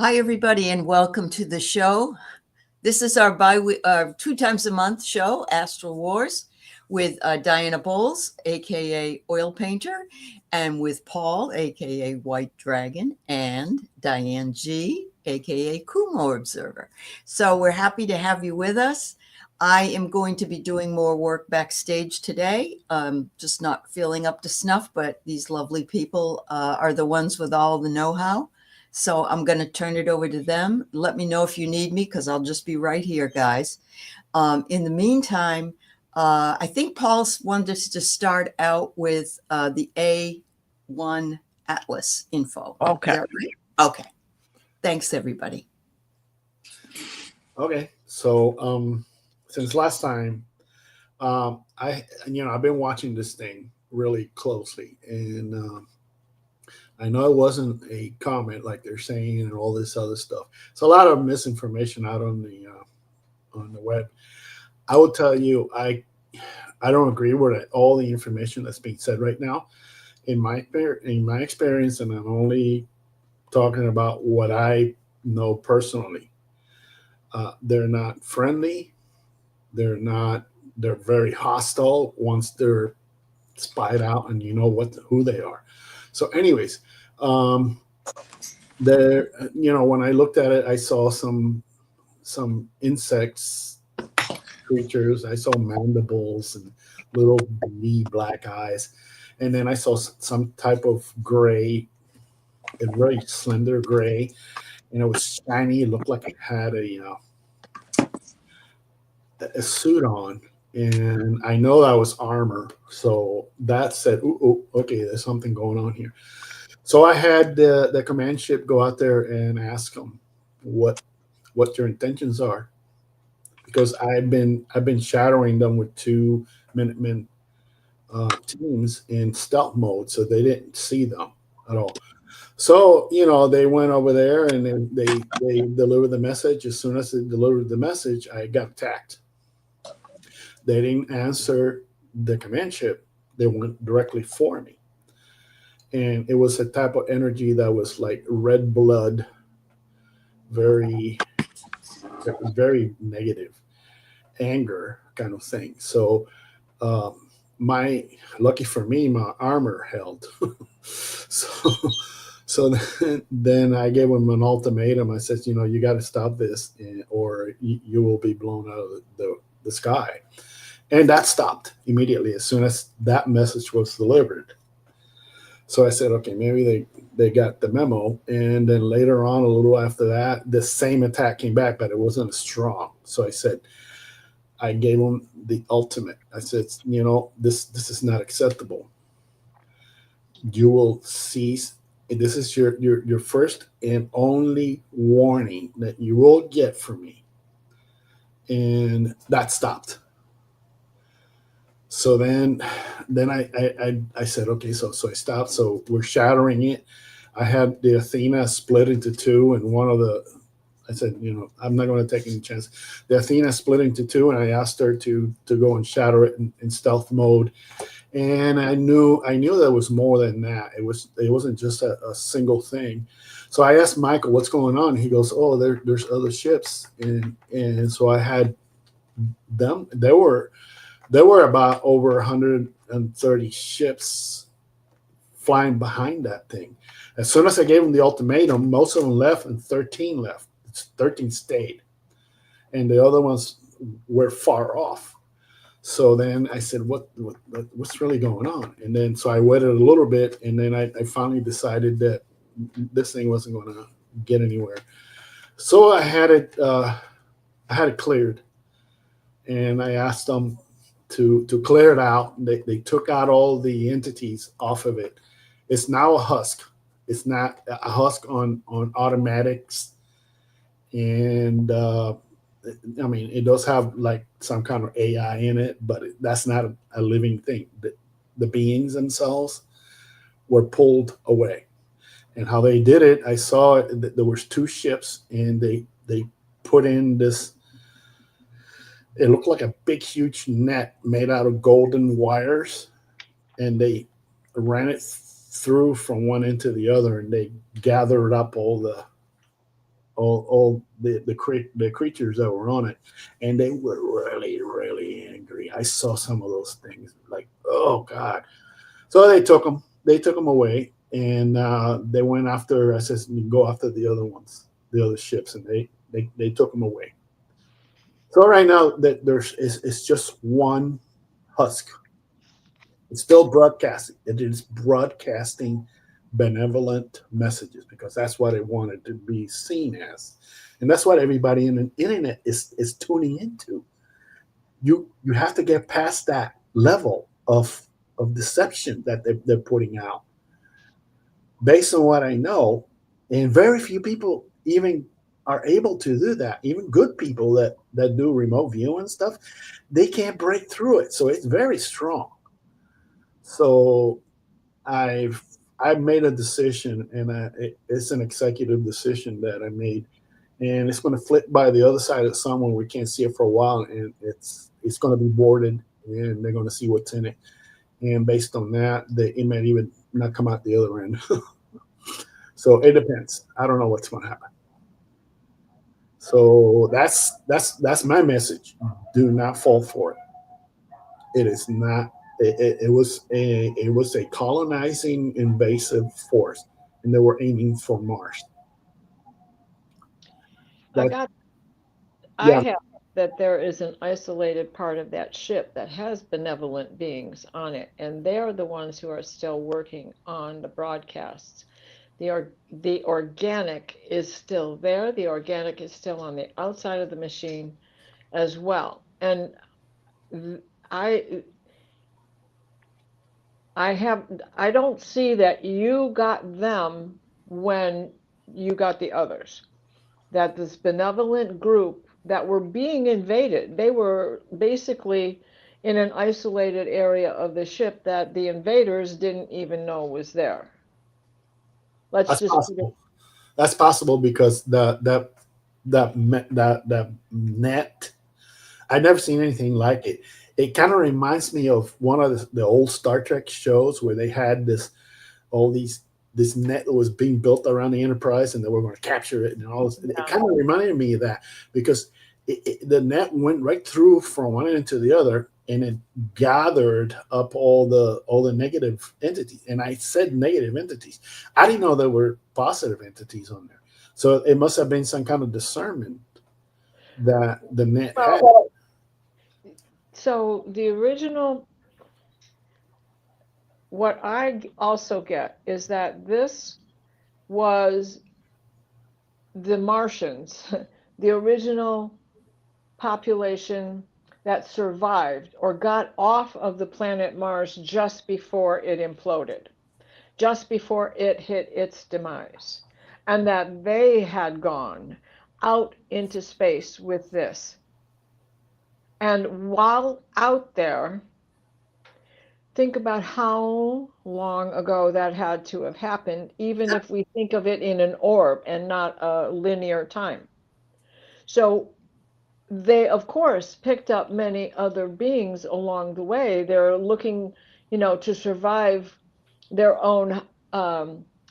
Hi, everybody, and welcome to the show. This is our 2 times a month show, Astral Wars, with Diana Bowles, aka Oil Painter, and with Paul, aka White Dragon, and Diane G, aka Kumo Observer. So we're happy to have you with us. I am going to be doing more work backstage today. Just not feeling up to snuff, but these lovely people are the ones with all the know-how. So I'm going to turn it over to them. Let me know if you need me because I'll just be right here, guys. In the meantime, I think Paul wanted us to start out with the A1 Atlas info. Okay. Is that right? Okay. Thanks, everybody. Okay, so since last time, I've been watching this thing really closely, and I know it wasn't a comment like they're saying and all this other stuff. It's a lot of misinformation out on the web. I will tell you, I don't agree with all the information that's being said right now. In my experience, and I'm only talking about what I know personally. They're not friendly. They're not. They're very hostile once they're spied out, and you know who they are. So, anyways, um, there. When I looked at it, I saw some insects, creatures. I saw mandibles and little beady black eyes, and then I saw some type of gray, a very slender gray, and it was shiny. It looked like it had a suit on, and I know that was armor. So that said, ooh, okay, there's something going on here. So I had the command ship go out there and ask them what your intentions are, because I've been shadowing them with two Minutemen teams in stealth mode, so they didn't see them at all. So they went over there and then they delivered the message. As soon as they delivered the message, I got attacked. They didn't answer the command ship. They went directly for me. And it was a type of energy that was like red blood, very, very negative, anger kind of thing. So, my lucky for me, my armor held. so, so then I gave him an ultimatum. I said, you got to stop this, or you will be blown out of the sky. And that stopped immediately as soon as that message was delivered. So I said, okay, maybe they got the memo. And then later on, a little after that, the same attack came back, but it wasn't as strong. So I gave them the ultimate. I said, this is not acceptable. You will cease. This is your first and only warning that you will get from me. And that stopped. So then I said, okay, so I stopped. So we're shattering it. I had the Athena split into two, and I said, I'm not going to take any chance. The Athena split into two, and I asked her to go and shatter it in stealth mode. And I knew there was more than that. It wasn't just a single thing. So I asked Michael, what's going on? He goes, oh, there's other ships, and so I had them. There were about over 130 ships flying behind that thing. As soon as I gave them the ultimatum, most of them left and 13 left. 13 stayed. And the other ones were far off. So then I said, what's really going on? And then so I waited a little bit, and then I finally decided that this thing wasn't going to get anywhere. So I had it cleared, and I asked them to clear it out. They took out all the entities off of it. It's now a husk. It's not a husk on automatics, and I mean, it does have like some kind of AI in it, but that's not a living thing. The beings themselves were pulled away, and how they did it, I saw it. There was two ships, and they put in this. It looked like a big, huge net made out of golden wires, and they ran it through from one end to the other, and they gathered up all all the creatures that were on it, and they were really angry. I saw some of those things, like, oh God. So they took them away, and they went after. I says, you go after the other ones, the other ships, and they took them away. So right now that there's is it's just one husk. It's still broadcasting. It is broadcasting benevolent messages because that's what it wanted to be seen as, and that's what everybody in the internet is tuning into. You have to get past that level of deception that they're putting out. Based on what I know, and very few people even are able to do that. Even good people that do remote view and stuff, they can't break through it. So it's very strong. So I've I've made a decision, and it's an executive decision that I made, and it's going to flip by the other side of the sun when we can't see it for a while, and it's going to be boarded, and they're going to see what's in it, and based on that, it might even not come out the other end. So it depends. I don't know what's going to happen. So that's my message. Do not fall for it. It is not. It was a colonizing invasive force, and they were aiming for Mars. I That got, I yeah, have that there is an isolated part of that ship that has benevolent beings on it, and they're the ones who are still working on the broadcasts. The organic is still there. The organic is still on the outside of the machine as well. And th- I I don't see that you got them when you got the others. That this benevolent group that were being invaded, they were basically in an isolated area of the ship that the invaders didn't even know was there. Let's that's just put it. possible. That's possible because that net. I've never seen anything like it. It kind of reminds me of one of the old Star Trek shows where they had all these this net that was being built around the Enterprise, and they were going to capture it and all this. It kind of reminded me of that because the net went right through from one end to the other, and it gathered up all the negative entities. And I said negative entities. I didn't know there were positive entities on there. So it must have been some kind of discernment that the net had. Well, so the original, what I also get is that this was the Martians, the original population that survived or got off of the planet Mars just before it imploded, just before it hit its demise, and that they had gone out into space with this. And while out there, think about how long ago that had to have happened, even if we think of it in an orb and not a linear time. So they, of course, picked up many other beings along the way. They're looking, to survive their own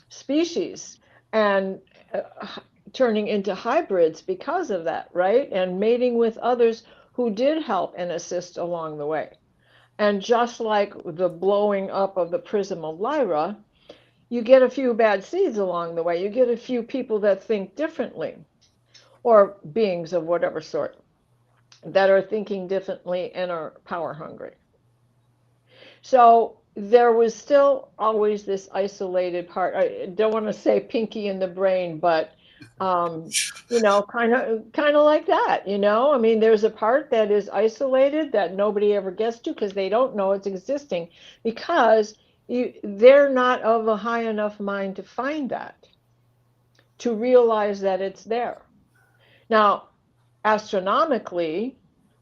species and turning into hybrids because of that, right? And mating with others who did help and assist along the way. And just like the blowing up of the prism of Lyra, you get a few bad seeds along the way. You get a few people that think differently, or beings of whatever sort that are thinking differently and are power hungry. So there was still always this isolated part. I don't want to say pinky in the brain, but kind of like that. I mean, there's a part that is isolated that nobody ever gets to because they don't know it's existing because they're not of a high enough mind to find that, to realize that it's there. Now, astronomically,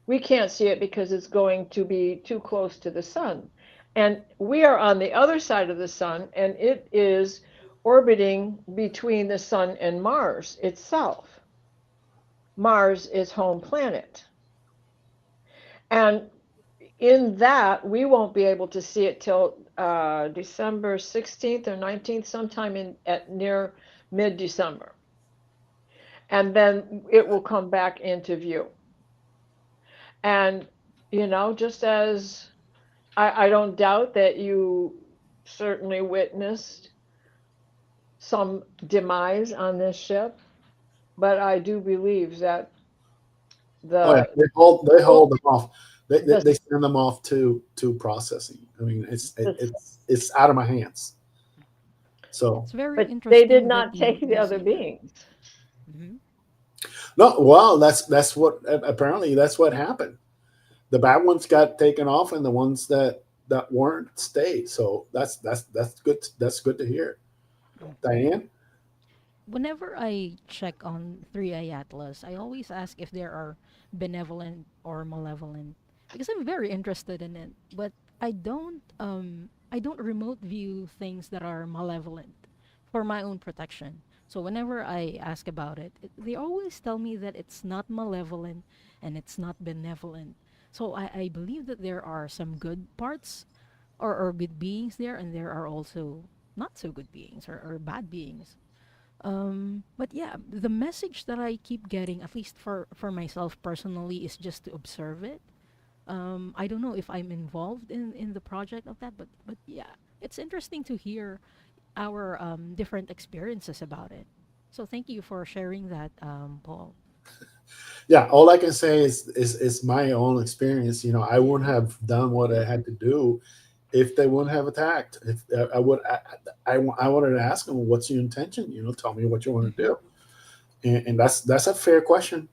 we can't see it because it's going to be too close to the sun. And we are on the other side of the sun, and it is orbiting between the sun and Mars itself. Mars is home planet. And in that, we won't be able to see it till December 16th or 19th, sometime in at near mid-December. and then it will come back into view. And, just as I don't doubt that you certainly witnessed some demise on this ship, but I do believe that Oh yeah, the they hold them off. the, They send them off to processing. I mean, the it's out of my hands. So It's very but they did interesting that not take the you other say that. beings. Hmm. no, well, that's what apparently that's what happened. The bad ones got taken off, and the ones that weren't stayed. So that's good. That's good to hear, Diane. Whenever I check on 3i Atlas, I always ask if there are benevolent or malevolent because I'm very interested in it. But I don't remote view things that are malevolent for my own protection. So whenever I ask about they always tell me that it's not malevolent and it's not benevolent. So I believe that there are some good parts or good beings there, and there are also not so good beings or bad beings. But yeah, the message that I keep getting, at least for myself personally, is just to observe it. I don't know if I'm involved in the project of that, but yeah, it's interesting to hear our different experiences about it. So thank you for sharing that, Paul. Yeah, all I can say is my own experience. You know, I wouldn't have done what I had to do if they wouldn't have attacked. If I wanted to ask them, "What's your intention?" You know, tell me what you want to Hmm. do, and that's a fair question.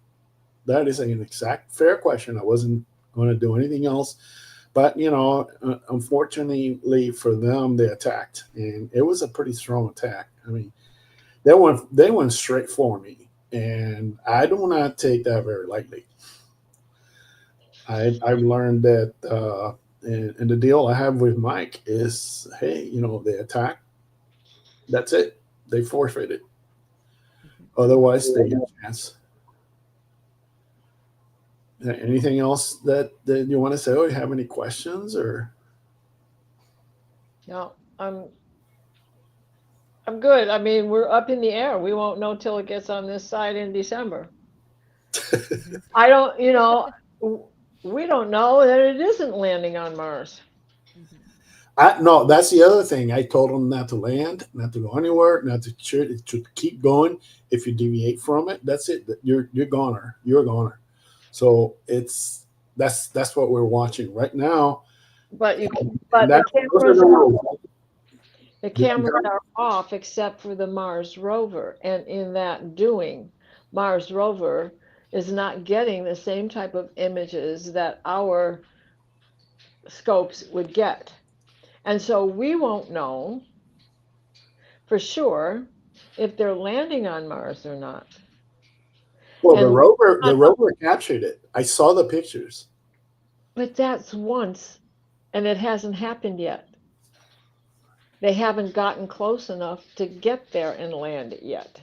That is an exact fair question. I wasn't going to do anything else, but you know, unfortunately for them, they attacked, and it was a pretty strong attack. I mean, they went straight for me, and I do not take that very lightly. I've learned that, and the deal I have with Mike is, hey, you know, they attack, that's it, they forfeited. Otherwise, they get a chance. Anything else that you want to say? Oh, you have any questions or? No, I'm good. I mean, we're up in the air. We won't know till it gets on this side in December. Hmm. I don't, we don't know that it isn't landing on Mars. Hmm. No, that's the other thing. I told them not to land, not to go anywhere, not to keep going. If you deviate from it, that's it. You're goner. You're a goner. So that's what we're watching right now, But and but the that those are cameras the are rules. the Did you cameras go? are off except for the Mars rover, and in that doing, Mars rover is not getting the same type of images that our scopes would get. And so we won't know for sure if they're landing on Mars or not. Well, And the rover captured it. I saw the pictures. but that's once, and it hasn't happened yet. They haven't gotten close enough to get there and land it yet.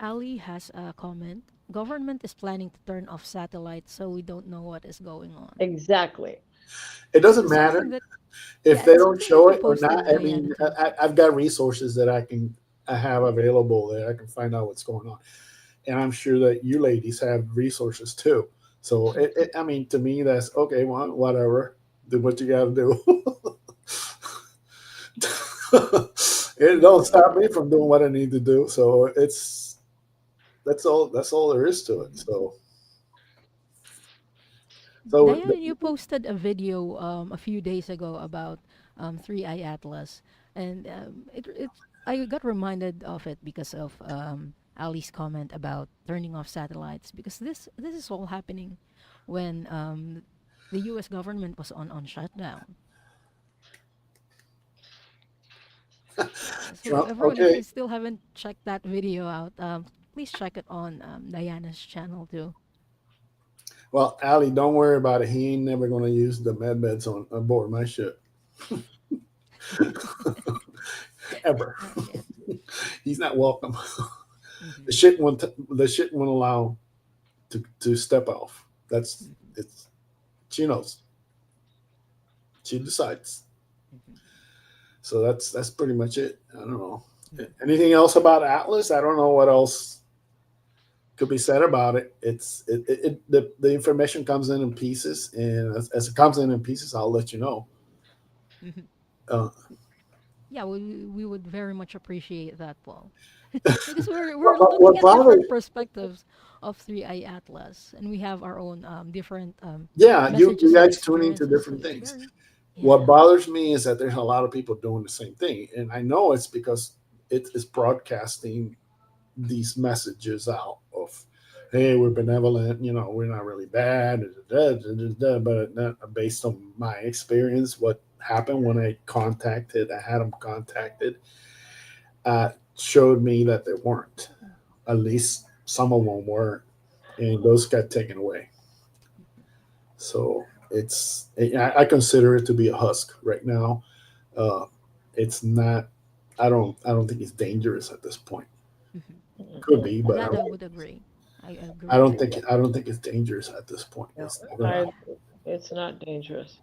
Ali has a comment. Government is planning to turn off satellites, so we don't know what is going on. Exactly. It This doesn't is something matter that, if yeah, they it's don't something that show you it or not. posted, I Diana, mean, too. I've got resources that I have available that I can find out what's going on, and I'm sure that you ladies have resources too. So I mean, to me, that's okay. Well, whatever. Do what you got to do. It don't stop me from doing what I need to do. So that's all. That's all there is to it. Mhm. So Diana, you posted a video a few days ago about 3i Atlas, and I got reminded of it because of Ali's comment about turning off satellites, because this is all happening when the U.S. government was on shutdown. Yeah, so Trump. everyone, if Okay. you still haven't checked that video out, please check it on Diana's channel too. Well, Ali, don't worry about it. He ain't never going to use the med beds on aboard my ship ever. Yeah. He's not welcome. The Hmm. ship won't. The ship won't allow him to step off. That's Hmm. it's. She knows. She decides. Hmm. So that's pretty much it. I don't know Hmm. anything else about Atlas. I don't know what else. could be said about it. The information comes in pieces, and as it comes in pieces, I'll let you know. Mhm. Uh, Yeah, we would very much appreciate that, Paul. Because we're looking what at different bothers perspectives of Three Eye Atlas, and we have our own different Yeah, you messages and guys tune into experiences. So different it's things. very, What yeah. bothers me is that there's a lot of people doing the same thing, and I know it's because it is broadcasting these messages out of, hey, we're benevolent, we're not really bad, but based on my experience, what happened when I had them contacted, showed me that they weren't. At least some of them were, and those got taken away. So I consider it to be a husk right now. Uh, it's not. I don't think it's dangerous at this point. Mhm. Could be, but That I would agree. I I agree. don't think I don't think it's dangerous at this point. No, It's not gonna, I, it's not dangerous.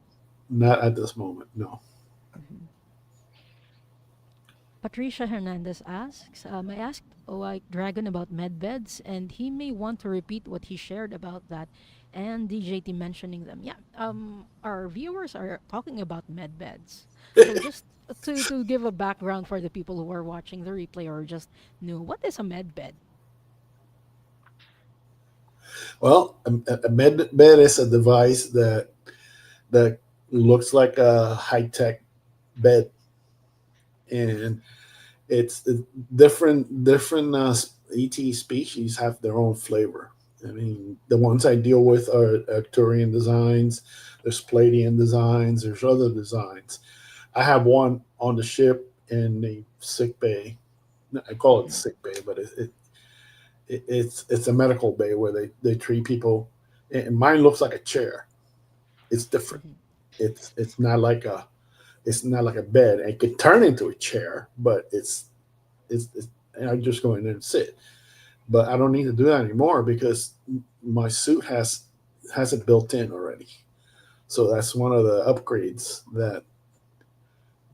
not at this moment. No. Mhm. Patricia Hernandez asks, I asked White Dragon about med beds, and he may want to repeat what he shared about that, and DJT mentioning them. Yeah, our viewers are talking about med beds. So just to give a background for the people who are watching the replay or just new, what is a med bed? Well, a med bed is a device that looks like a high tech bed, and it's different ET species have their own flavor. I mean, the ones I deal with are Arcturian designs. There's Palladian designs. There's other designs. I have one on the ship in the sick bay. I call it the Mhm, sick bay, but it's a medical bay where they treat people. And mine looks like a chair. It's different. mhm, It's not like a bed. It could turn into a chair, but it's and I just go in there and sit. But I don't need to do that anymore because my suit has it built in already. So that's one of the upgrades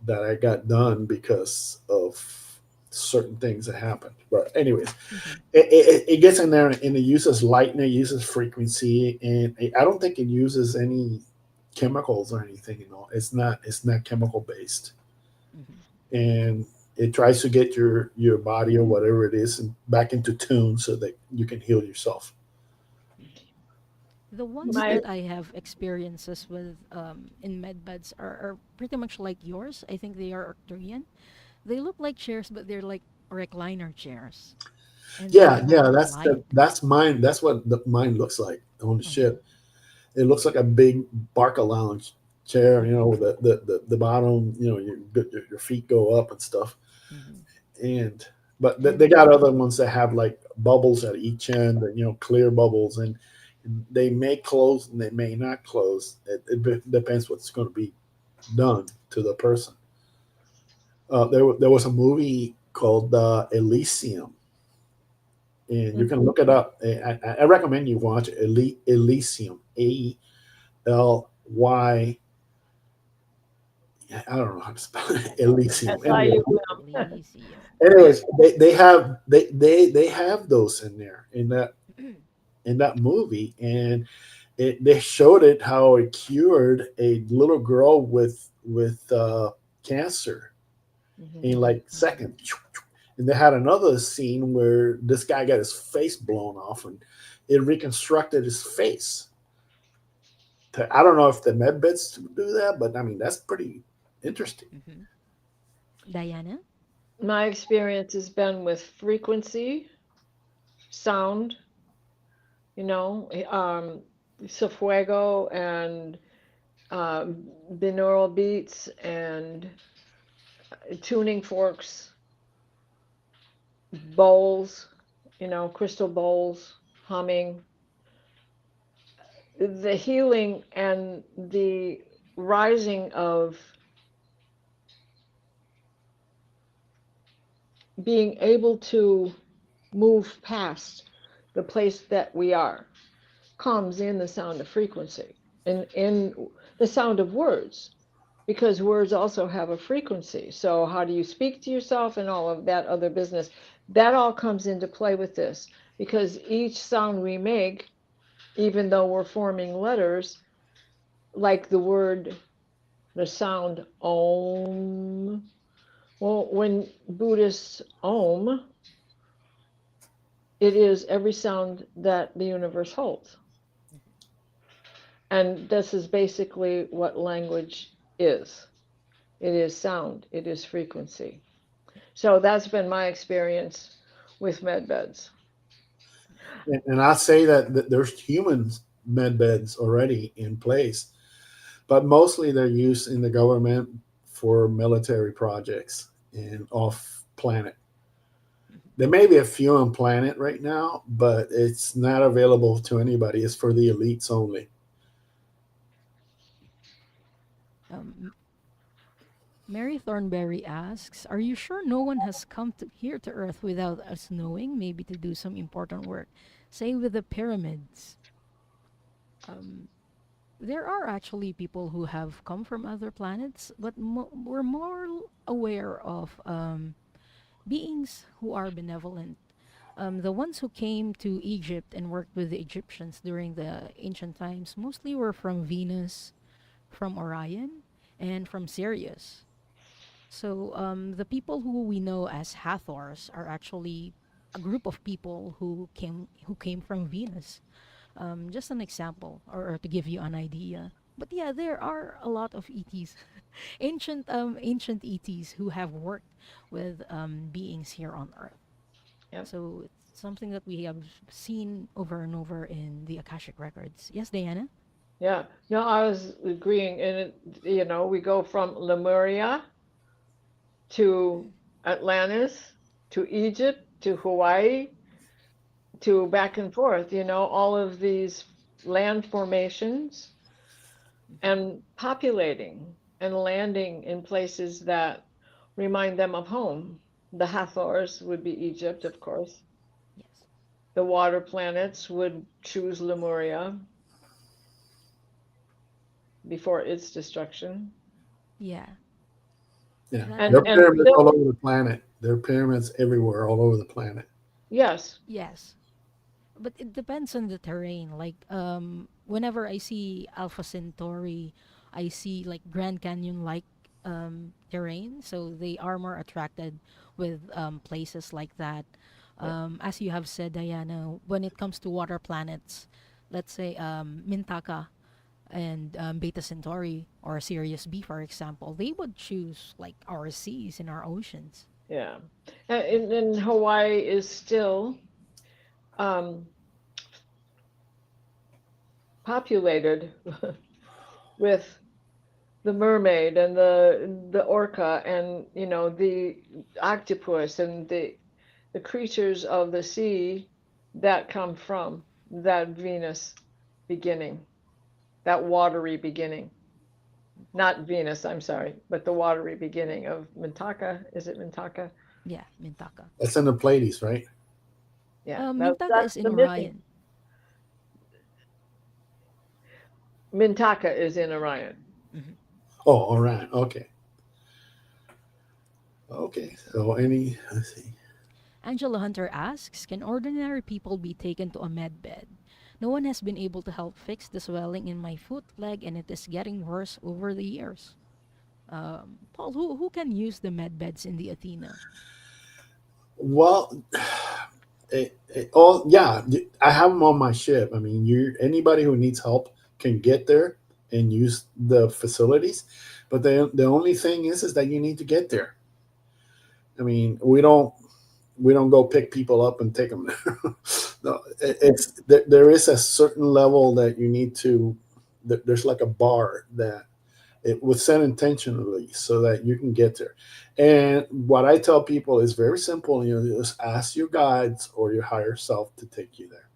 that I got done because of certain things that happened. But anyways, mhm, it gets in there and it uses light and it uses frequency, and I don't think it uses any chemicals or anything. It's not chemical based, mhm. and it tries to get your body or whatever it is and back into tune so that you can heal yourself. The ones My that I have experiences with in med beds are pretty much like yours. I think they are Arcturian. They look like chairs, but they're like recliner chairs, and they Yeah, have yeah, a that's light. that's mine. That's what mine looks like on the Mhm, ship. It looks like a big Barca lounge chair, mhm, with the bottom, your feet go up and stuff. mhm. And but they And got other ones that have like bubbles at each end, and clear bubbles, and they may close and they may not close. It depends what's going to be done to the person. There was a movie called Elysium, and you mm, can look it up. I recommend you watch it. Elysium, Ely. I don't know how to spell it. Elysium. Anyway, SIUM. Elysium. anyways, they have those in there in that movie, and they showed it how it cured a little girl with cancer Mhm. in like Mhm, seconds. And they had another scene where this guy got his face blown off, and it reconstructed his face. I don't know if the med beds do that, but I mean that's pretty interesting. mhm. Diana? My experience has been with frequency, sound, you know, Sofuego and binaural beats and tuning forks, bowls, crystal bowls, humming, the healing and the rising of being able to move past the place that we are comes in the sound of frequency and in the sound of words. because words also have a frequency. So how do you speak to yourself and all of that other business? That all comes into play with this, because each sound we make, even though we're forming letters, like the sound om. Well, when Buddhists om, it is every sound that the universe holds. And this is basically what language is. It is sound, it is frequency. So that's been my experience with med beds. And I say that there's humans med beds already in place, but mostly they're used in the government for military projects and off planet. There may be a few on planet right now, but it's not available to anybody. It's for the elites only. Um, Mary Thornberry asks, "Are you sure no one has come here to Earth without us knowing? Maybe to do some important work, say with the pyramids." Um, there are actually people who have come from other planets, but we're more aware of beings who are benevolent. The ones who came to Egypt and worked with the Egyptians during the ancient times mostly were from Venus, from Orion, and from Sirius. So the people who we know as Hathors are actually a group of people who came from Venus. Just an example, or to give you an idea. But yeah, there are a lot of ETs, ancient ETs who have worked with beings here on Earth. Yep. So it's something that we have seen over and over in the Akashic records. Yes, Diana? Yeah. No, I was agreeing. And, we go from Lemuria to Atlantis to Egypt to Hawaii to back and forth, all of these land formations and populating and landing in places that remind them of home. The Hathors would be Egypt, of course. Yes. The water planets would choose Lemuria before its destruction. Yeah. Yeah, That there And are would. and pyramids all still, over the planet. There are pyramids everywhere, all over the planet. yes, Yes. But it depends on the terrain. Like whenever I see Alpha Centauri, I see like Grand Canyon like terrain, so they are more attracted with places like that. yeah, As you have said, Diana, when it comes to water planets, let's say Mintaka and Beta Centauri or Sirius B, for example, they would choose like our seas and our oceans. yeah. And Hawaii is still um, populated with the mermaid and the orca and the octopus and the creatures of the sea that come from that Venus beginning, that watery beginning. Not Venus, I'm sorry, but the watery beginning of Mintaka. Is it Mintaka? Yeah, Mintaka. That's in the Pleiades, right? Yeah, Mintaka that's is in the missing. Orion. Mintaka is in Orion. Mhm. Oh, all right. Okay. Okay. So let's see. Angela Hunter asks, "Can ordinary people be taken to a med bed? No one has been able to help fix the swelling in my foot, leg, and it is getting worse over the years." Paul, who can use the med beds in the Athena? Well, yeah, I have them on my ship. I mean, anybody who needs help can get there and use the facilities, but the only thing is that you need to get there. I mean, we don't go pick people up and take them there. No, there is a certain level that you need to. There's like a bar that it was set intentionally so that you can get there. And what I tell people is very simple. Just ask your guides or your higher self to take you there.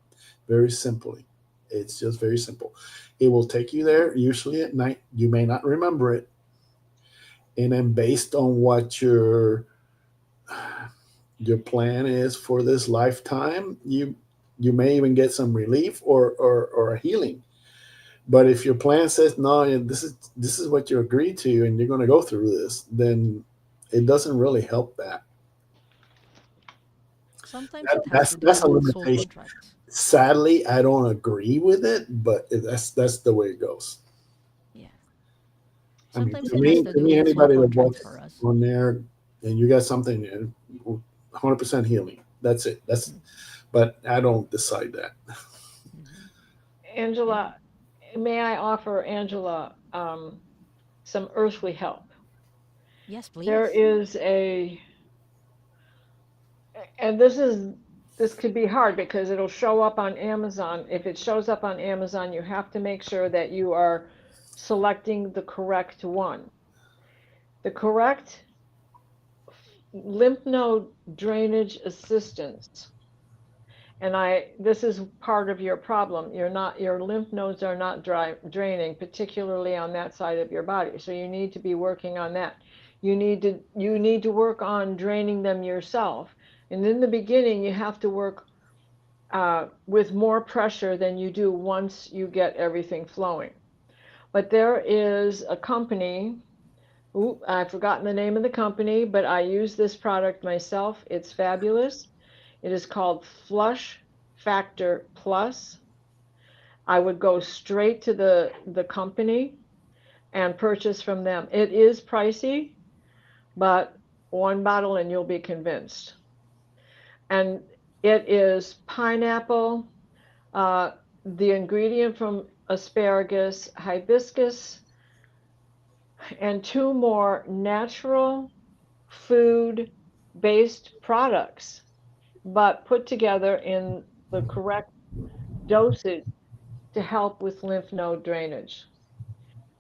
Very simply. It's just very simple. It will take you there usually at night. You may not remember it. And then based on what your plan is for this lifetime, you may even get some relief or a healing. But if your plan says no, this is what you agreed to, and you're going to go through this, then it doesn't really help that. Sometimes that it has that's to do that's a with soul limitation. contracts. Sadly, I don't agree with it, but that's the way it goes. Yeah. I mean, Sometimes to it has me, to to do me, with soul anybody that contracts walks for us. on there and you got something, 100% healing. That's it. That's Hmm. but I don't decide that. Hmm. And Angela, may I offer Angela some earthly help? yes, There please. is and this could be hard because it'll show up on Amazon. If it shows up on Amazon, you have to make sure that you are selecting the correct one. The correct lymph node drainage assistance. And this is part of your problem. Your lymph nodes are not draining, particularly on that side of your body. So you need to be working on that. You need to work on draining them yourself. And in the beginning, you have to work with more pressure than you do once you get everything flowing. But there is a company. Ooh, I've forgotten the name of the company, but I use this product myself. It's fabulous. It is called Flush Factor Plus. I would go straight to the company and purchase from them. It is pricey, but one bottle and you'll be convinced. And it is pineapple, uh, the ingredient from asparagus, hibiscus, and two more natural food based products, but put together in the correct dosage to help with lymph node drainage.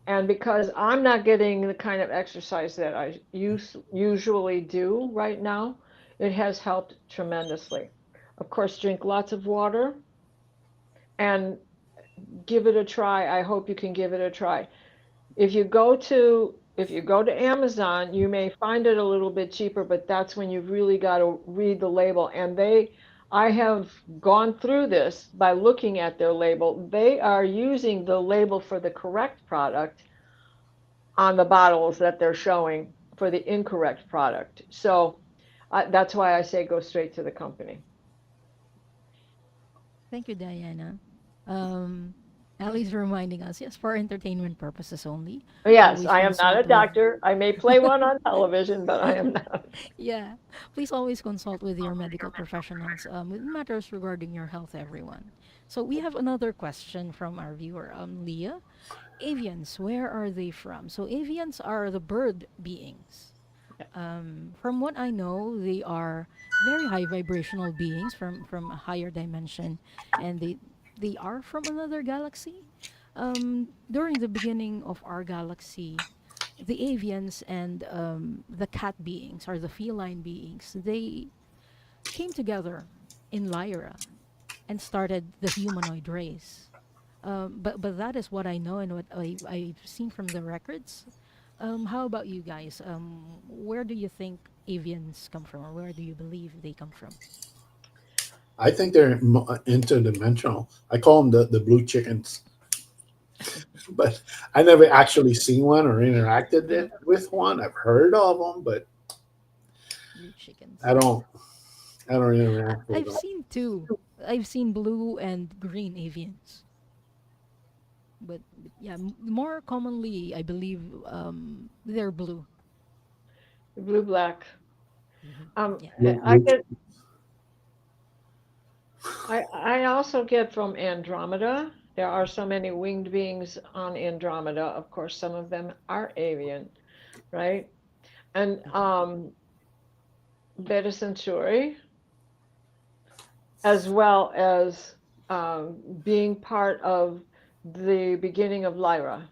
And because I'm not getting the kind of exercise that I usually do right now, it has helped tremendously. Of course, drink lots of water and give it a try. I hope you can give it a try. If you go to Amazon, you may find it a little bit cheaper, but that's when you've really got to read the label. And I have gone through this by looking at their label. They are using the label for the correct product on the bottles that they're showing for the incorrect product. So that's why I say go straight to the company. Thank you, Diana. Um, Ali's reminding us, yes, for entertainment purposes only. Yes, Always I am not a consult with, doctor. I may play one on television, but I am not. yeah, please always consult with your medical professionals with matters regarding your health, everyone. So we have another question from our viewer, Leah. Avians, where are they from? So avians are the bird beings. From what I know, they are very high vibrational beings from a higher dimension, and they are from another galaxy. During the beginning of our galaxy, the avians and the cat beings or the feline beings, they came together in Lyra and started the humanoid race. But that is what I know and what I've seen from the records. How about you guys? Where do you think avians come from, or where do you believe they come from? I think they're interdimensional. I call them the blue chickens, but I never actually seen one or interacted with one. I've heard of them, but Blue chickens. I don't. I don't interact with I've them. seen two. I've seen blue and green avians, but yeah, more commonly, I believe they're blue. Blue black. Hmm. Um, Yeah. Blue, I blue, get I also get from Andromeda. There are so many winged beings on Andromeda. Of course, some of them are avian, right? And Beta Centauri, as well as being part of the beginning of Lyra,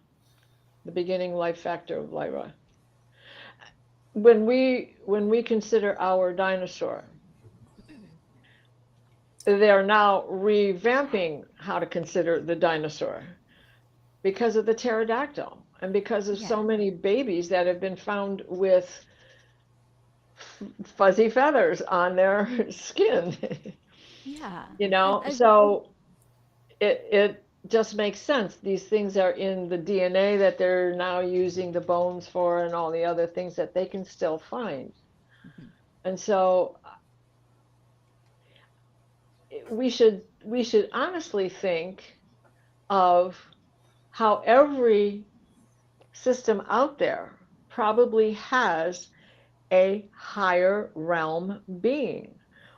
the beginning life factor of Lyra. When we consider our dinosaur, they are now revamping how to consider the dinosaur because of the pterodactyl and because of Yeah. so many babies that have been found with fuzzy feathers on their skin. Yeah. you And know I've so it just makes sense. These things are in the DNA that they're now using the bones for and all the other things that they can still find. Mhm. And so we should honestly think of how every system out there probably has a higher realm being,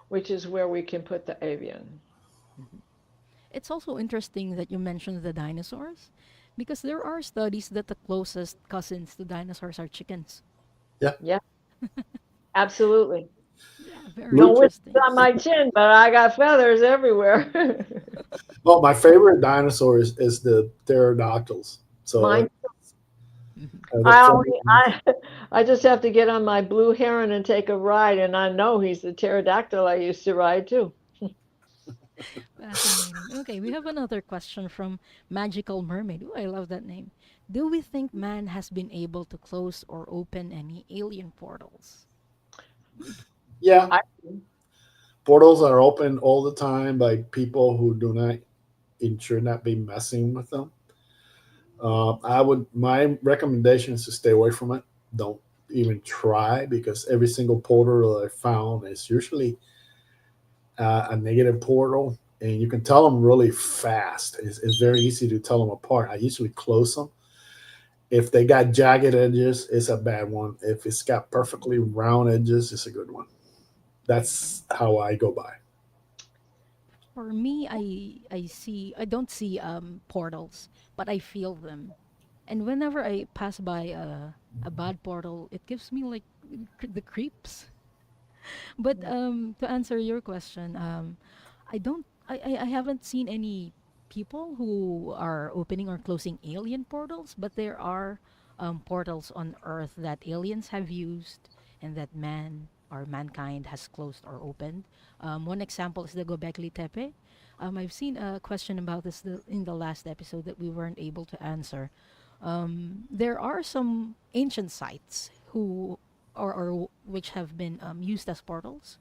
which is where we can put the avian. Mhm. It's also interesting that you mentioned the dinosaurs because there are studies that the closest cousins to dinosaurs are chickens. Yeah. Yeah, absolutely. Yeah, very Blue No whiskers interesting. on my chin, but I got feathers everywhere. Well, my favorite dinosaur is the pterodactyls. So Mine. Mhm. the I friendly only ones. I just have to get on my blue heron and take a ride, and I know he's the pterodactyl I used to ride too. Fascinating. Okay, we have another question from Magical Mermaid. Ooh, I love that name. Do we think man has been able to close or open any alien portals? Yeah, I portals are open all the time by people who do not should not be messing with them. I would my recommendation is to stay away from it. Don't even try because every single portal that I found is usually a negative portal, and you can tell them really fast. It's very easy to tell them apart. I usually close them. If they got jagged edges, it's a bad one. If it's got perfectly round edges, it's a good one. Mhm. That's how I go by. For me, I don't see portals, but I feel them. And whenever I pass by a bad portal, it gives me like the creeps. But to answer your question, I don't I haven't seen any people who are opening or closing alien portals, but there are portals on Earth that aliens have used and that man or mankind has closed or opened. One example is the Gobekli Tepe. I've seen a question about this in the last episode that we weren't able to answer. There are some ancient sites who or which have been used as portals.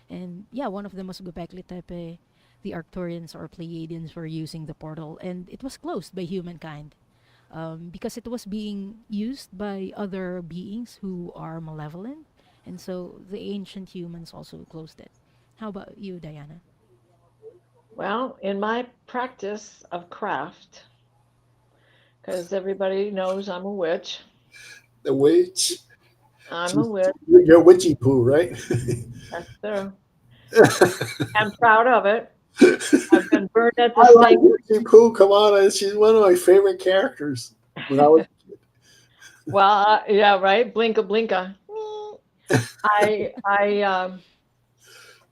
And yeah, one of them was Göbekli Tepe. The Arcturians or Pleiadians were using the portal, and it was closed by humankind because it was being used by other beings who are malevolent. And so the ancient humans also closed it. How about you, Diana? Well, in my practice of craft, because everybody knows I'm a witch. The witch, I'm a witch. you're witchy poo, right? Yes, sir. I'm proud of it. I've been burned at the I like stake. witchy poo. Come on, she's one of my favorite characters. When I was Well, yeah, right. Blinka, blinka.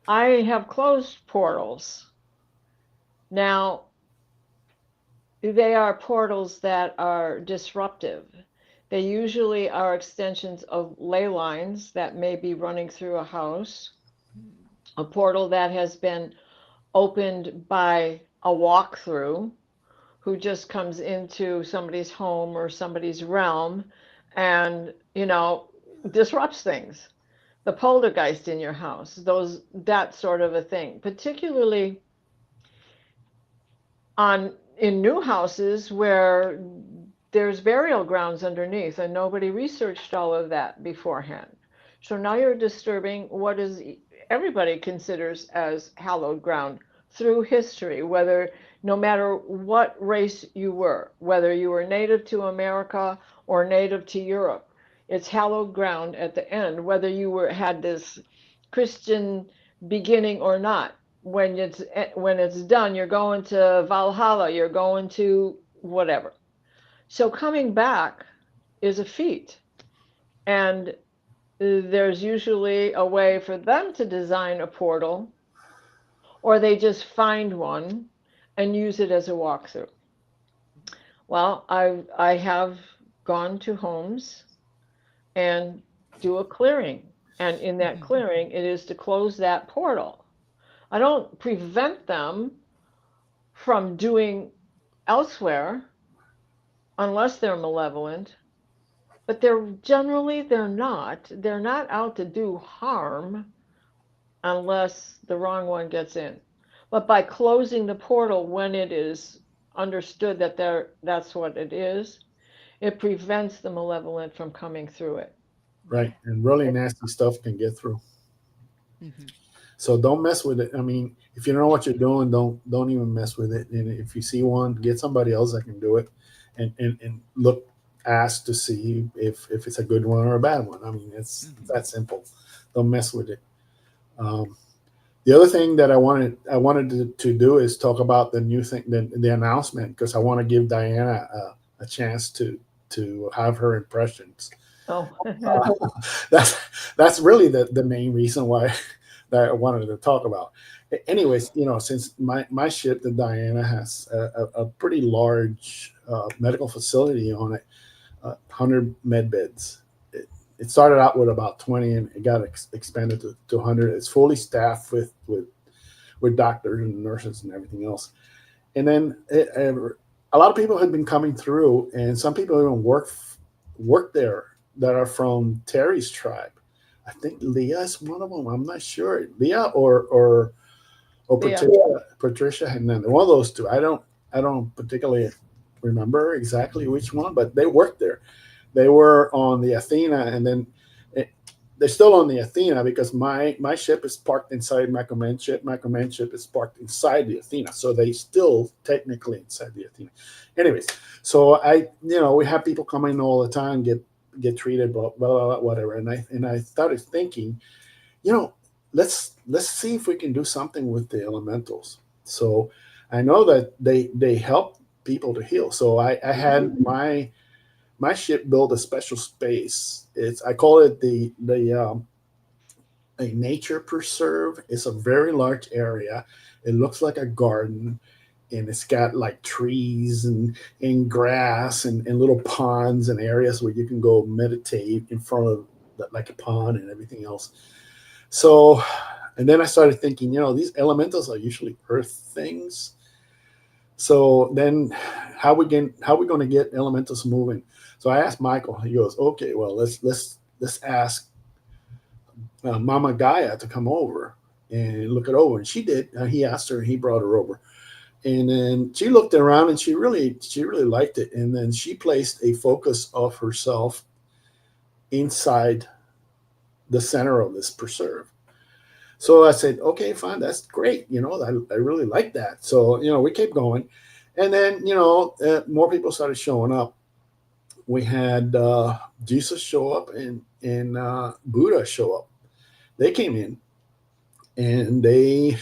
I have closed portals. Now, they are portals that are disruptive. They usually are extensions of ley lines that may be running through a house, a portal that has been opened by a walkthrough who just comes into somebody's home or somebody's realm and, disrupts things. The poltergeist in your house, that sort of a thing, particularly on in new houses where there's burial grounds underneath and nobody researched all of that beforehand. So now you're disturbing what is everybody considers as hallowed ground through history, whether no matter what race you were, whether you were native to America or native to Europe, it's hallowed ground at the end, whether you had this Christian beginning or not. When it's done, you're going to Valhalla, you're going to whatever. So coming back is a feat, and there's usually a way for them to design a portal, or they just find one and use it as a walkthrough. Well, I have gone to homes and do a clearing, and in that Mhm. clearing, it is to close that portal. I don't prevent them from doing elsewhere unless they're malevolent, but they're not out to do harm unless the wrong one gets in. But by closing the portal when it is understood that that's what it is, it prevents the malevolent from coming through it. Right. And really nasty stuff can get through. Mm-hmm. So don't mess with it. I mean, if you know what you're doing, don't even mess with it. And if you see one, get somebody else that can do it, and look, ask to see if it's a good one or a bad one. I mean, it's Mm-hmm. that simple. Don't mess with it. Um, the other thing that I wanted to do is talk about the new thing, the announcement, because I want to give Diana a chance to have her impressions. Oh, Uh, that's that's really the main reason why that I wanted to talk about. Anyways, since my ship, the Diana, has a pretty large medical facility on it, 100 med beds. It started out with about 20, and it got expanded to 100. It's fully staffed with doctors and nurses and everything else. And then a lot of people had been coming through, and some people even work there that are from Terry's tribe. I think Leah is one of them. I'm not sure. Leah or yeah. Patricia Hernandez. One of those two. I don't particularly remember exactly which one, but they worked there. They were on the Athena, and then it, they're still on the Athena because my ship is parked inside my command ship. My command ship is parked inside the Athena, so they still technically inside the Athena. Anyways, so we have people coming all the time, get treated, blah, blah, blah, whatever. And I started thinking, you know, let's see if we can do something with the elementals. So I know that they help people to heal. So I had my ship build a special space. I call it a nature preserve. It's a very large area. It looks like a garden, and it's got like trees and grass and little ponds and areas where you can go meditate in front of like a pond and everything else. So, and then I started thinking, these elementals are usually earth things. So then, how we going to get elementals moving? So I asked Michael. He goes, "Okay, well, let's ask Mama Gaia to come over and look it over." And she did. He asked her, and he brought her over. And then she looked around, and she really liked it. And then she placed a focus of herself inside the center of this preserve. So I said, okay, fine, that's great. I really like that. So, we kept going. And then, more people started showing up. We had Jesus show up and Buddha show up. They came in and they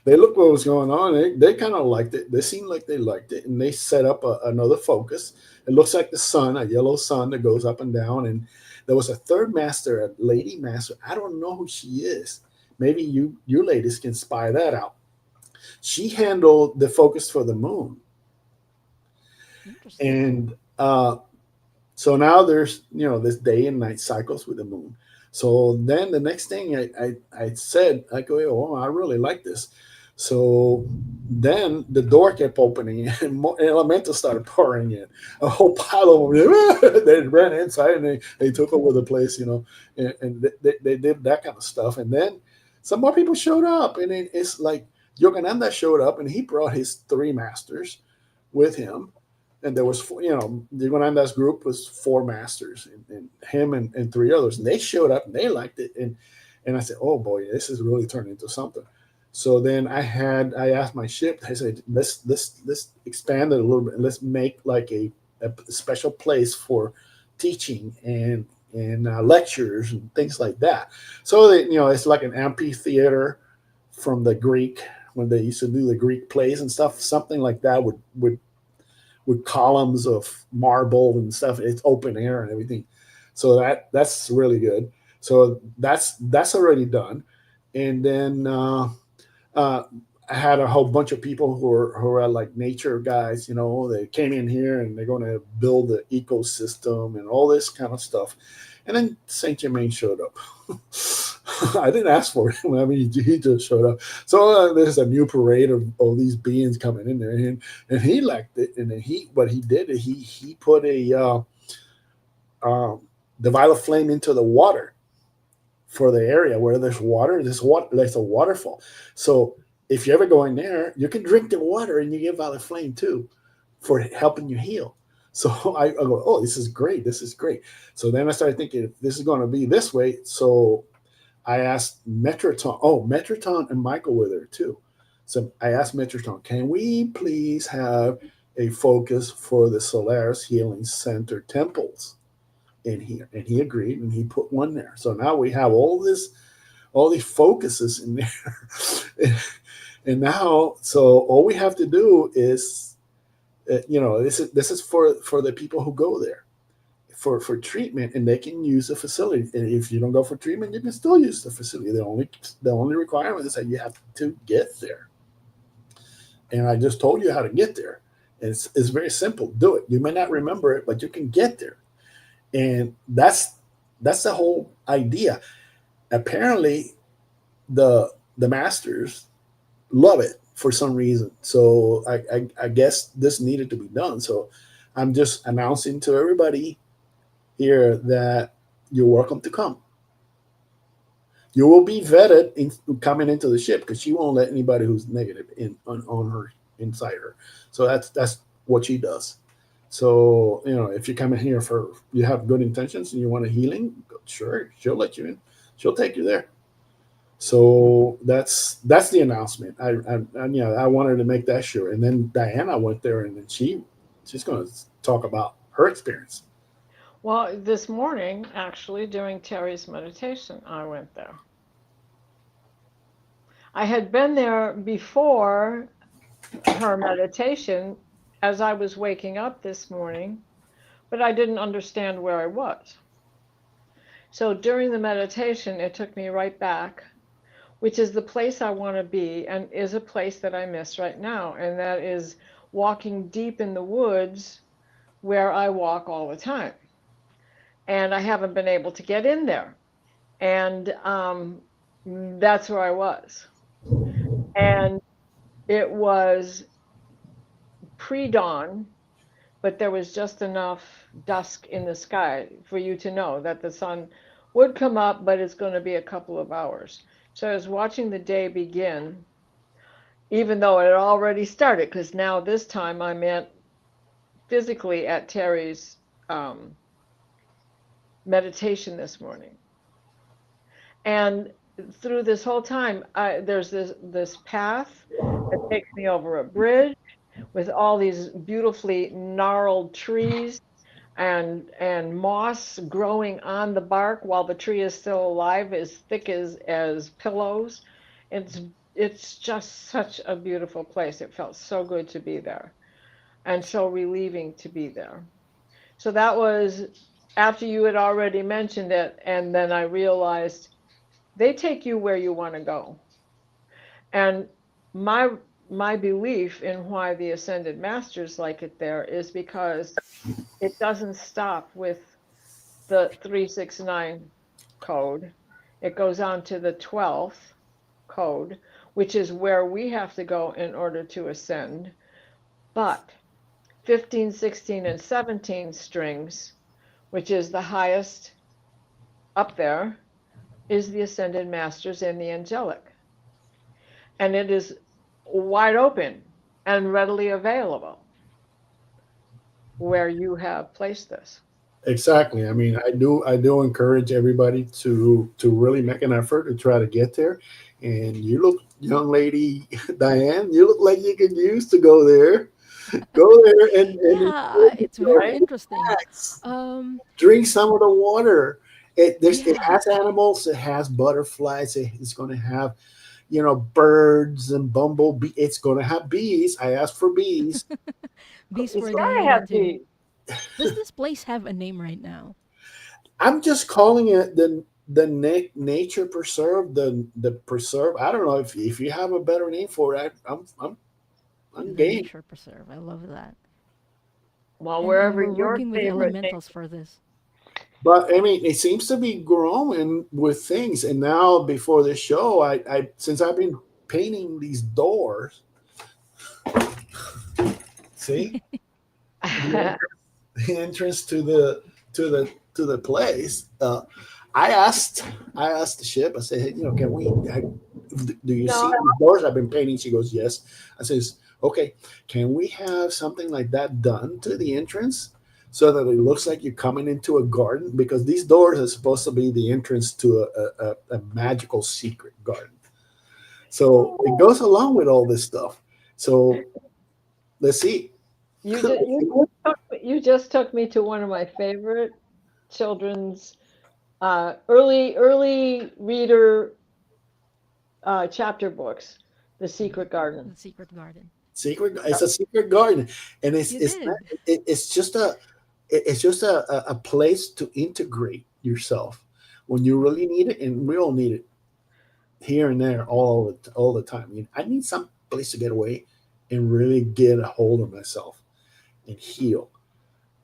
they looked what was going on. They kind of liked it. They seemed like they liked it. And they set up another focus. It looks like the sun, a yellow sun that goes up and down. And there was a third master, a lady master. I don't know who she is. Maybe you ladies can spy that out. She handled the focus for the moon. Interesting. And so now there's this day and night cycles with the moon. So then the next thing I said, I go, oh, I really like this. So then the door kept opening and more elementals started pouring in. A whole pile of them. They ran inside and they took over the place, and they did that kind of stuff. And then some more people showed up, and it's like Yogananda showed up, and he brought his three masters with him. And there was, Yogananda's group was four masters, and him and three others. And they showed up and they liked it. And I said, oh boy, this is really turning into something. So then I asked my ship, I said, let's expand it a little bit. Let's make like a special place for teaching and lectures and things like that. So that, it's like an amphitheater from the Greek, when they used to do the Greek plays and stuff, something like that would with columns of marble and stuff. It's open air and everything. So that's really good. So that's already done. And then I had a whole bunch of people who are like nature guys. They came in here and they're going to build the ecosystem and all this kind of stuff. And then Saint Germain showed up. I didn't ask for him. I mean, he just showed up. So there's a new parade of these beings coming in there, and he liked it. And then what he did is he put the violet flame into the water for the area where there's water. There's a waterfall. So if you ever go in there, you can drink the water and you get violet flame too. for helping you heal. So I go, oh, this is great. This is great. So then I started thinking, if this is going to be this way. So I asked Metroton. Oh, Metroton and Michael were there too. So I asked Metroton, can we please have a focus for the Solaris Healing Center temples in here? And he agreed, and he put one there. So now we have all these focuses in there. And now, so all we have to do is, this is for the people who go there for treatment, and they can use the facility. And if you don't go for treatment, you can still use the facility. The only requirement is that you have to get there. And I just told you how to get there. And it's very simple. Do it. You may not remember it, but you can get there. And that's the whole idea. Apparently, the masters love it for some reason. So I guess this needed to be done. So I'm just announcing to everybody here that you're welcome to come. You will be vetted in coming into the ship, because she won't let anybody who's negative on her, inside her. So that's what she does. So, if you come in here you have good intentions and you want a healing, sure, she'll let you in. She'll take you there. So that's the announcement. I wanted to make that sure. And then Diana went there, and then she's going to talk about her experience. Well, this morning, actually, during Terry's meditation, I went there. I had been there before her meditation as I was waking up this morning, but I didn't understand where I was. So during the meditation, it took me right back, which is the place I want to be, and is a place that I miss right now, and that is walking deep in the woods where I walk all the time. And I haven't been able to get in there. And that's where I was. And it was pre-dawn, but there was just enough dusk in the sky for you to know that the sun would come up, but it's going to be a couple of hours. So I was watching the day begin, even though it had already started, because now this time I'm physically at Terry's meditation this morning. And through this whole time, there's this path that takes me over a bridge with all these beautifully gnarled trees and moss growing on the bark while the tree is still alive, as thick as pillows. It's just such a beautiful place. It felt so good to be there, and so relieving to be there. So that was after you had already mentioned it, and then I realized they take you where you want to go. And my belief in why the Ascended Masters like it there is because it doesn't stop with the 369 code. It goes on to the 12th code, which is where we have to go in order to ascend. But 15, 16, and 17 strings, which is the highest up there, is the Ascended Masters and the Angelic. And it is wide open and readily available where you have placed this. Exactly. I mean, I do encourage everybody to really make an effort to try to get there. And you look, young lady Diane, you look like you could use to go there. Go there and Yeah, it's very right? interesting. relax. Um, Drink some of the water. It yeah. has animals. It has butterflies. It's going to have, birds and bumblebee. It's going to have bees. I asked for bees. Bees It's for gotta Diana have too. these. Does this place have a name right now? I'm just calling it the nature preserve, the preserve. I don't know if you have a better name for it. I'm The game. nature preserve. I love that. Well, And wherever we're your working with favorite name. elementals for this. But I mean, it seems to be growing with things. And now before this show, I since I've been painting these doors, see the entrance to the place. I asked the ship. I said, hey, can we? Do you see No, the doors I've been painting? She goes, yes. I says, okay, can we have something like that done to the entrance so that it looks like you're coming into a garden? Because these doors are supposed to be the entrance to a magical secret garden. So it goes along with all this stuff. So let's see. you just you just took me to one of my favorite children's early reader chapter books, The Secret Garden. The secret garden. Secret, it's a secret garden, and You it's not, did. it's just it's just a place to integrate yourself when you really need it, and we all need it here and there all the time. I need some place to get away and really get a hold of myself and heal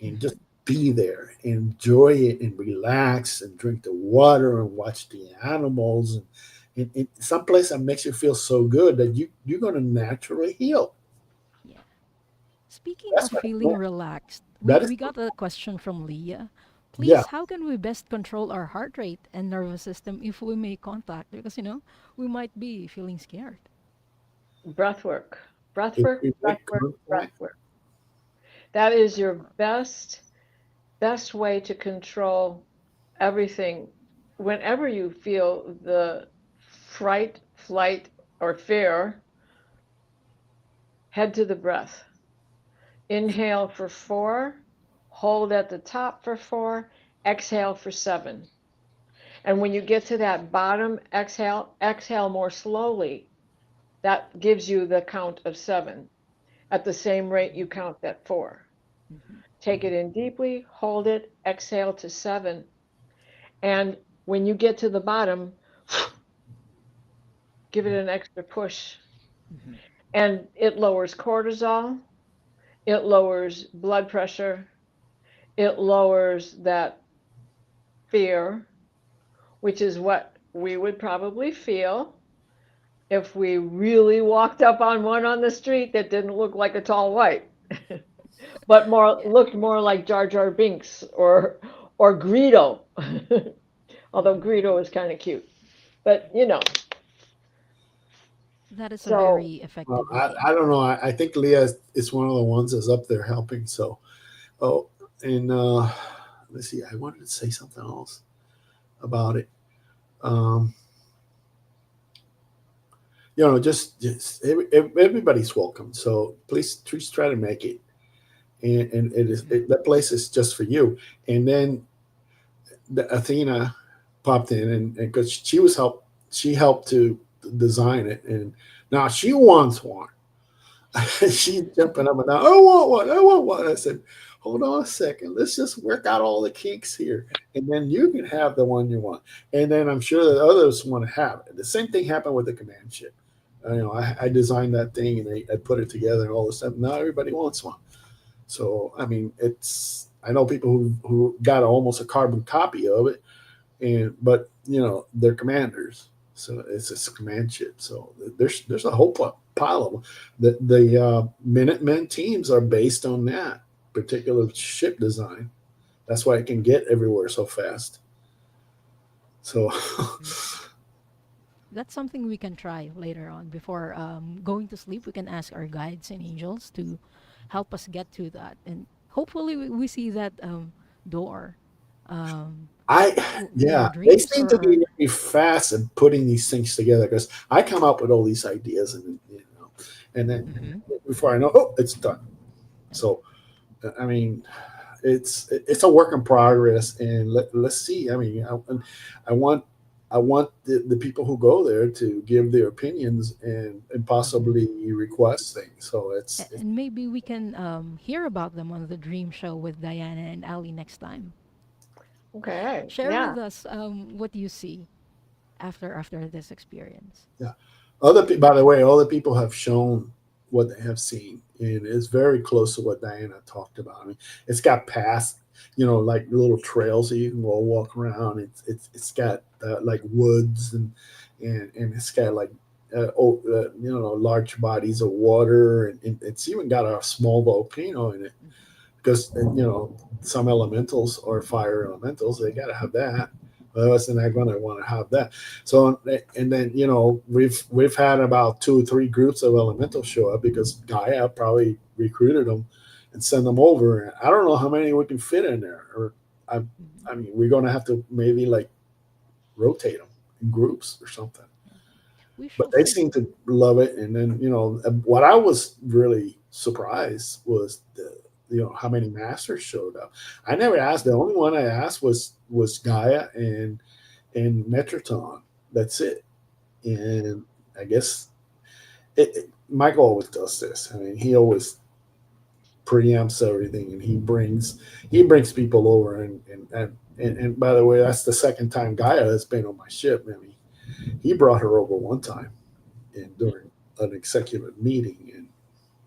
and just Mhm. be there, enjoy it, and relax and drink the water and watch the animals and some place that makes you feel so good that you're gonna naturally heal. Yeah. Speaking That's of what I feeling meant. relaxed, That is, we got a question from Leah. yeah. Please, how can we best control our heart rate and nervous system if we make contact? Because, we might be feeling scared. Breath work, breath If work, we breath make work, breath contact, work. That is your best way to control everything. Whenever you feel the fright, flight, or fear, head to the breath. Inhale for 4, hold at the top for 4, exhale for 7. And when you get to that bottom exhale, exhale more slowly. That gives you the count of 7 at the same rate you count that 4. Hmm. Take it in deeply, hold it, exhale to 7. And when you get to the bottom, give it an extra push. Hmm. And it lowers cortisol, it lowers blood pressure, it lowers that fear, which is what we would probably feel if we really walked up on one on the street that didn't look like a tall white, but more Yeah. looked more like Jar Jar Binks or Greedo. Although Hmm. Greedo is kind of cute, but you know. That is a So very well, effective routine. I don't know. I think Leah is one of the ones that's up there helping. So, oh, and let's see. I wanted to say something else about it. Um, just everybody's welcome. So please try to make it, and Hmm. that place is just for you. And then the Athena popped in, and because she helped to design it, and now she wants one. She's jumping up and down. I want one. I want one. I said, hold on a second. Let's just work out all the kinks here, and then you can have the one you want. And then I'm sure that others want to have it. The same thing happened with the command ship. I designed that thing and I put it together, and all of a sudden now everybody wants one. So I mean, it's I know people who got almost a carbon copy of it, and but they're commanders, so it's a command ship. So there's a whole pile of them. The Minutemen teams are based on that particular ship design. That's why it can get everywhere so fast. So Hmm. That's something we can try later on. Before going to sleep, we can ask our guides and angels to help us get to that. And hopefully, we see that door um, I in our yeah, they dreams seem or to be our. very fast at putting these things together because I come up with all these ideas and then Mhm. before I know, oh, it's done. So I mean, it's a work in progress, and let's see. I mean, I want the people who go there to give their opinions and Mhm. possibly request things. So it's And maybe we can hear about them on the Dream Show with Diana and Ali next time. okay, Share yeah. with us what you see after this experience. yeah. By the way, all the people have shown what they have seen, and it's very close to what Diana talked about. I mean, it's got paths, like little trails that you can go walk around. It's got like woods and it's got like large bodies of water, and it's even got a small volcano in it Mhm. because some elementals or fire elementals they got to have that. Otherwise, they're not going to want to have that. So, and then we've had about 2 or 3 groups of elemental show up because Gaia probably recruited them and send them over. I don't know how many we can fit in there. Or I, Mhm. I mean, we're going to have to maybe like rotate them in groups or something. We But shall they see. seem to love it. And then what I was really surprised was how many masters showed up. I never asked. The only one I asked was Gaia and Metroton. That's it. And I guess Michael always does this. I mean, he always preempts everything, and he brings people over. And by the way, that's the second time Gaia has been on my ship. I mean, he brought her over one time and during an executive meeting, and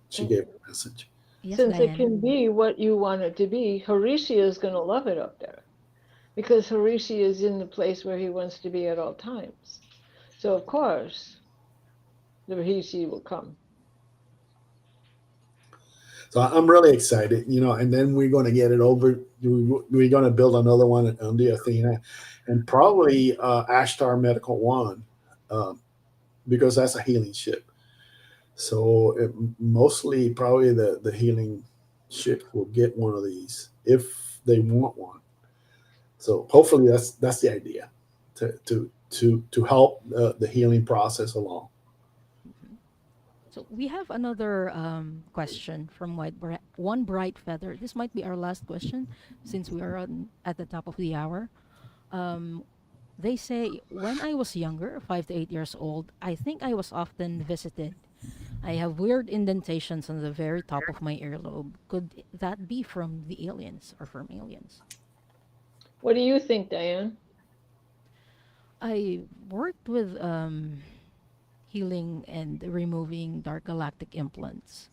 she And gave a message. Yes, since it Diane. can be what you want it to be, Harishi is going to love it up there because Harishi is in the place where he wants to be at all times. So, of course, the Harishi will come. So I'm really excited, and then we're going to get it over. We're going to build another one on the Athena, and probably Ashtar Medical One, um, because that's a healing ship. So mostly probably the healing ship will get one of these if they want one. So hopefully that's the idea to help the healing process along. Mhm. So we have another question from One Bright Feather. This might be our last question since we are at the top of the hour. Um, they say, when I was younger, 5 to 8 years old, I think I was often visited. I have weird indentations on the very top of my earlobe. Could that be from the aliens or from aliens? What do you think, Diane? I worked with healing and removing dark galactic implants.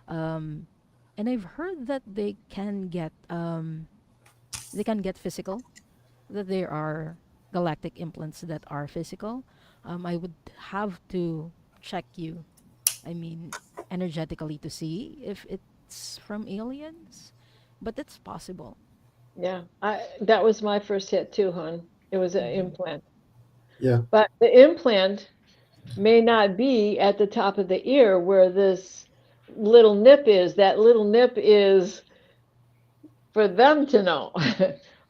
Um, and I've heard that they can get physical, that there are galactic implants that are physical. I would have to check you, I mean, energetically to see if it's from aliens, but it's possible. Yeah, that was my first hit too, hon. It was an Hmm. implant. Yeah, But the implant may not be at the top of the ear where this little nip is. That little nip is for them to know.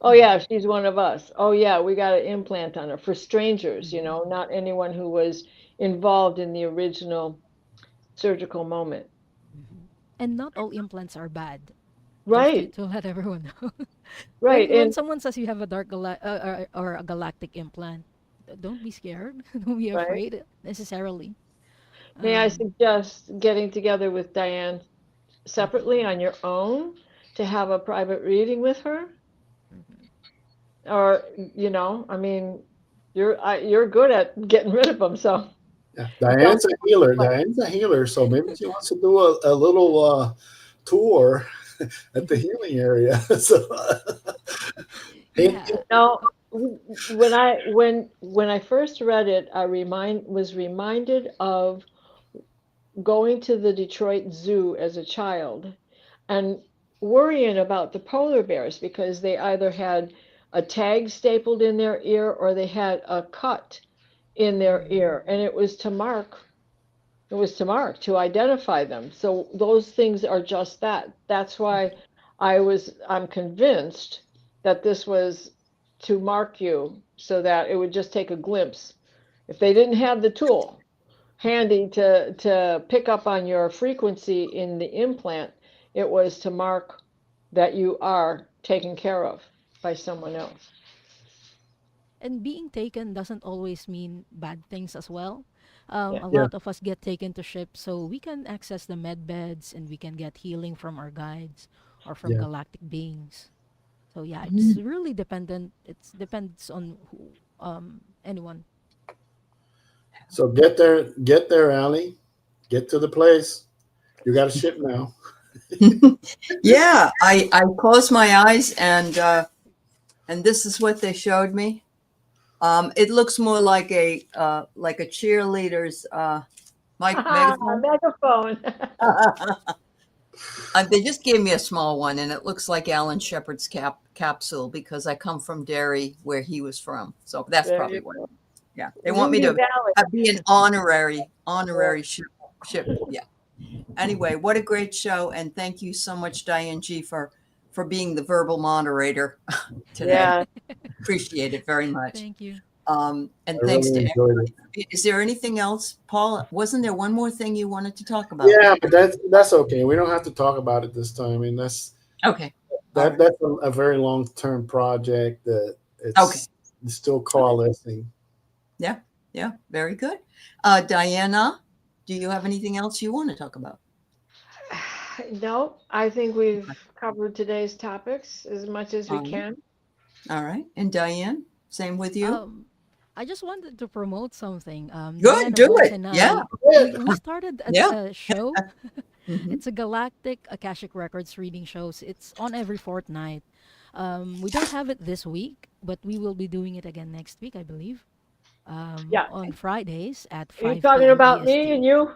Oh Hmm. yeah, she's one of us. Oh yeah, we got an implant on her for strangers, Hmm. not anyone who was involved in the original surgical moment. Hmm. And not all implants are bad. Just to, Right, to let everyone know. right. When And someone says you have a or a galactic implant, don't be scared. Don't be right. afraid necessarily. May I Um, suggest getting together with Diane mhm, separately on your own to have a private reading with her? mhm. Or, I mean, you're good at getting rid of them, so yeah. don't. Diane's a healer. Diane's a healer, so maybe she wants to do a little tour at the healing area. So, hint, Yeah. No, when I first read it, I was reminded of going to the Detroit Zoo as a child and worrying about the polar bears because they either had a tag stapled in their ear or they had a cut in their Mm, ear, and it was to mark to identify them. So those things are just that. That's why mhm. I'm convinced that this was to mark you so that it would just take a glimpse. If they didn't have the tool handy to pick up on your frequency in the implant, it was to mark that you are taken care of by someone else. And being taken doesn't always mean bad things as well. Yeah. A yeah, lot of us get taken to ships so we can access the med beds and we can get healing from our guides or from yeah. galactic beings. So yeah, it's Mhm. really dependent. It depends on anyone. So get there, Allie. Get to the place. You got a ship now. Yeah, I closed my eyes and this is what they showed me. It looks more like a cheerleader's mic megaphone. Megaphone. They just gave me a small one, and it looks like Alan Shepard's capsule because I come from Derry, where he was from. So that's There probably you what. go. Yeah, they want me Voodoo to Valley. be an honorary ship. Yeah. Anyway, what a great show, and thank you so much, Diane G, for being the verbal moderator today. Yeah. Appreciate it very much. Thank you. And I thanks really to enjoyed everybody. it. Is there anything else, Paul? Wasn't there one more thing you wanted to talk about? Yeah, but that's okay. We don't have to talk about it this time. I mean, that's Okay. All right. that's a very long-term project that Okay. it's still coalescing. Yeah. Yeah. Very good. Diana, do you have anything else you want to talk about? No, I think we've covered today's topics as much as we All right. can. All right. And Diane, same with you. I just wanted to promote something. Good. Diana Do Bowles it. and Yeah. we started Yeah. a show. Mhm. It's a Galactic Akashic Records reading shows. It's on every fortnight. We don't have it this week, but we will be doing it again next week, I believe. Yeah. On Fridays at Are you 5 talking p.m. about me EST. and you?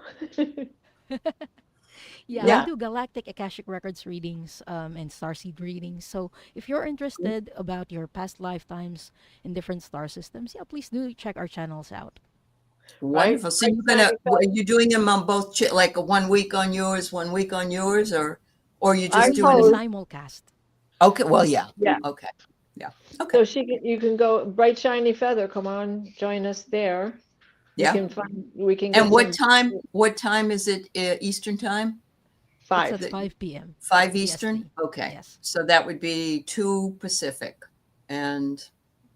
Yeah, Yeah. we do Galactic Akashic Records readings and starseed readings. So if you're interested about your past lifetimes in different star systems, yeah, please do check our channels out. Wonderful. So are you doing them on both, like 1 week on yours, 1 week on yours, or you I just We do doing a suppose- it? simulcast. Okay. Well, yeah. Yeah. Okay. Yeah. Okay. So you can go bright shiny feather. Come on, join us there. Yeah. We can get And what time is it? Eastern time? It's 5. at 5 p.m. 5 Eastern? EST. Okay. Yes. So that would be 2 Pacific. And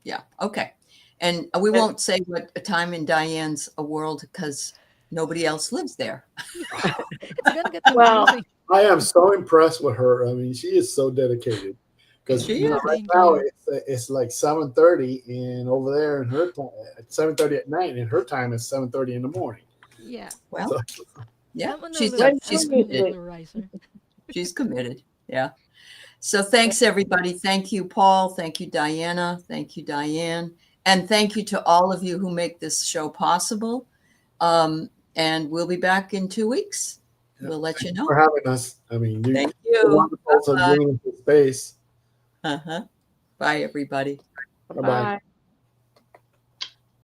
yeah, okay. And we won't say what a time in Diane's world because nobody else lives there. It's gonna get Well, confusing. I am so impressed with her. I mean, she is so dedicated. Because She right Thank now you. it's like 7:30, and over there in her time at 7:30 at night, and her time is 7:30 in the morning. Yeah. Well, So, yeah, I'm an she's early, she's I'm an committed. early riser. She's committed. Yeah. So thanks, everybody. Thank you, Paul. Thank you, Diana. Thank you, Diane. And thank you to all of you who make this show possible. And we'll be back in 2 weeks. Yeah. We'll let you know. for having us. I mean, Thank you're you. wonderful. So Bye-bye. giving us the space. Uh-huh. Bye, everybody. Bye bye. bye.